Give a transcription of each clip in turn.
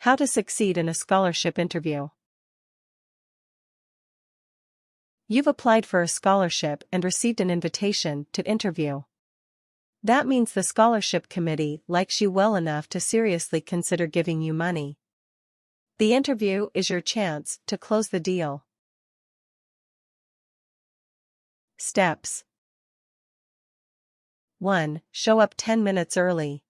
How to succeed in a scholarship interview. You've applied for a scholarship and received an invitation to interview. That means the scholarship committee likes you well enough to seriously consider giving you money. The interview is your chance to close the deal. Steps. 1. Show up 10 minutes early.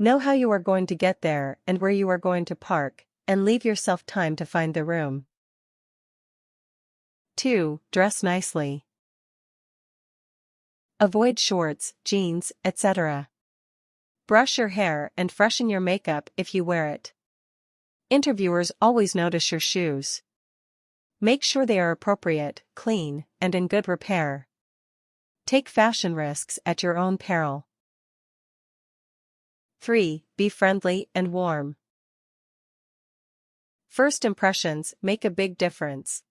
Know how you are going to get there and where you are going to park, and leave yourself time to find the room. 2. Dress nicely. Avoid shorts, jeans, etc. Brush your hair and freshen your makeup if you wear it. Interviewers always notice your shoes. Make sure they are appropriate, clean, and in good repair. Take fashion risks at your own peril. 3. Be friendly and warm. First impressions make a big difference.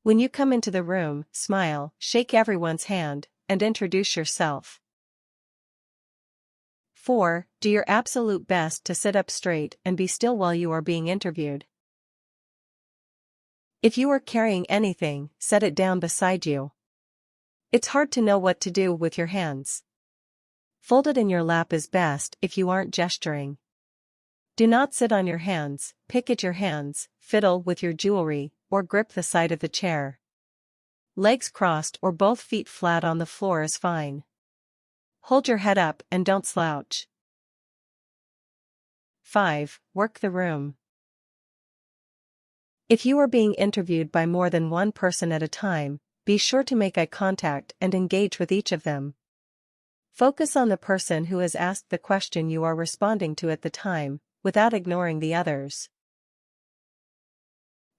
When you come into the room, smile, shake everyone's hand, and introduce yourself. 4. Do your absolute best to sit up straight and be still while you are being interviewed. If you are carrying anything, set it down beside you. It's hard to know what to do with your hands. Fold it in your lap is best if you aren't gesturing. Do not sit on your hands, pick at your hands, fiddle with your jewelry, or grip the side of the chair. Legs crossed or both feet flat on the floor is fine. Hold your head up and don't slouch. 5. Work the room. If you are being interviewed by more than one person at a time, be sure to make eye contact and engage with each of them. Focus on the person who has asked the question you are responding to at the time, without ignoring the others.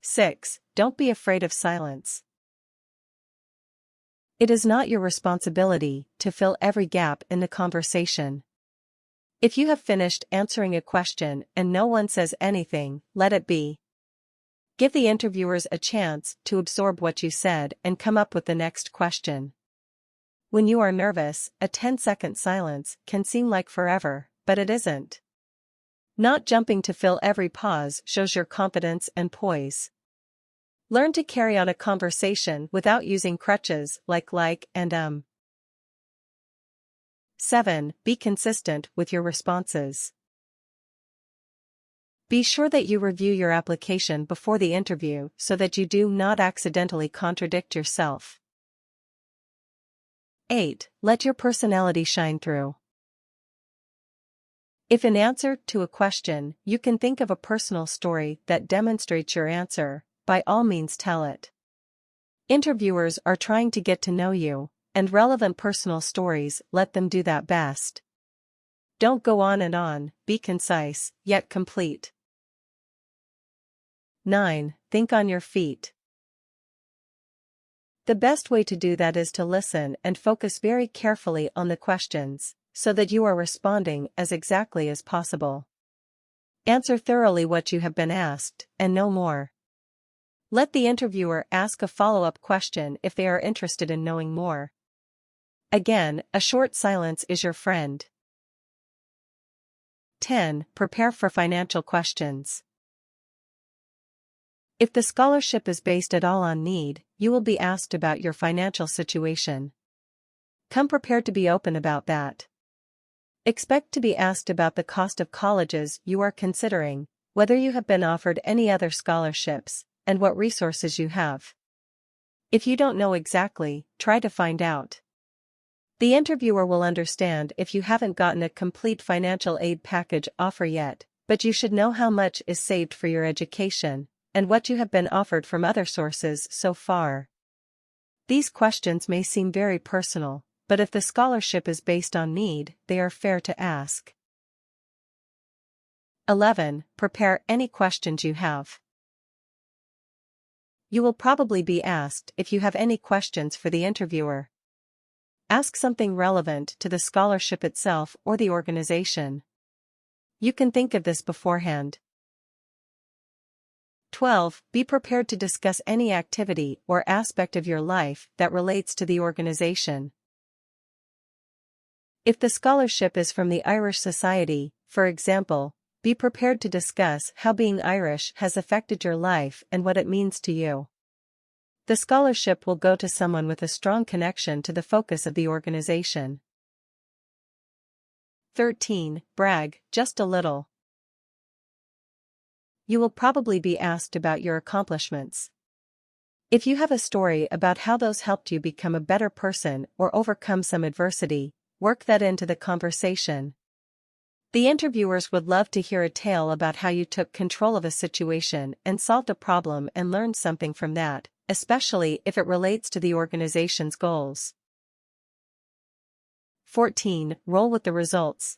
6. Don't be afraid of silence. It is not your responsibility to fill every gap in the conversation. If you have finished answering a question and no one says anything, let it be. Give the interviewers a chance to absorb what you said and come up with the next question. When you are nervous, a 10-second silence can seem like forever, but it isn't. Not jumping to fill every pause shows your confidence and poise. Learn to carry on a conversation without using crutches like and. 7. Be consistent with your responses. Be sure that you review your application before the interview so that you do not accidentally contradict yourself. 8. Let your personality shine through. If in answer to a question, you can think of a personal story that demonstrates your answer, by all means tell it. Interviewers are trying to get to know you, and relevant personal stories let them do that best. Don't go on and on, be concise, yet complete. 9. Think on your feet. The best way to do that is to listen and focus very carefully on the questions, so that you are responding as exactly as possible. Answer thoroughly what you have been asked, and no more. Let the interviewer ask a follow-up question if they are interested in knowing more. Again, a short silence is your friend. 10. Prepare for financial questions. If the scholarship is based at all on need, you will be asked about your financial situation. Come prepared to be open about that. Expect to be asked about the cost of colleges you are considering, whether you have been offered any other scholarships, and what resources you have. If you don't know exactly, try to find out. The interviewer will understand if you haven't gotten a complete financial aid package offer yet, but you should know how much is saved for your education, and what you have been offered from other sources so far. These questions may seem very personal, but if the scholarship is based on need, they are fair to ask. 11. Prepare any questions you have. You will probably be asked if you have any questions for the interviewer. Ask something relevant to the scholarship itself or the organization. You can think of this beforehand. 12. Be prepared to discuss any activity or aspect of your life that relates to the organization. If the scholarship is from the Irish Society, for example, Be prepared to discuss how being Irish has affected your life and what it means to you. The scholarship will go to someone with a strong connection to the focus of the organization. 13. Brag, just a little. You will probably be asked about your accomplishments. If you have a story about how those helped you become a better person or overcome some adversity, work that into the conversation. The interviewers would love to hear a tale about how you took control of a situation and solved a problem and learned something from that, especially if it relates to the organization's goals. 14. Roll with the results.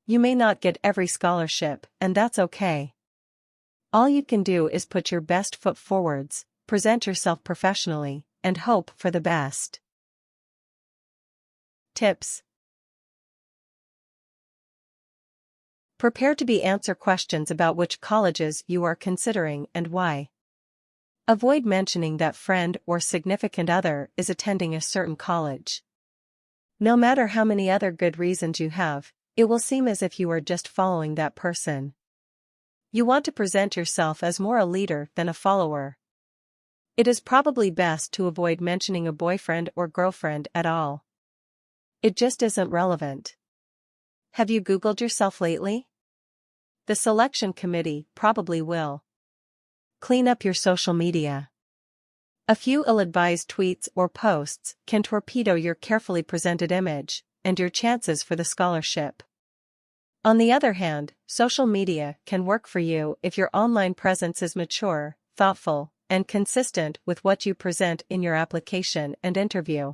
You may not get every scholarship, and that's okay. All you can do is put your best foot forwards, present yourself professionally, and hope for the best. Tips. Prepare to answer questions about which colleges you are considering and why. Avoid mentioning that friend or significant other is attending a certain college. No matter how many other good reasons you have, it will seem as if you are just following that person. You want to present yourself as more a leader than a follower. It is probably best to avoid mentioning a boyfriend or girlfriend at all. It just isn't relevant. Have you Googled yourself lately? The selection committee probably will. Clean up your social media. A few ill-advised tweets or posts can torpedo your carefully presented image and your chances for the scholarship. On the other hand, social media can work for you if your online presence is mature, thoughtful, and consistent with what you present in your application and interview.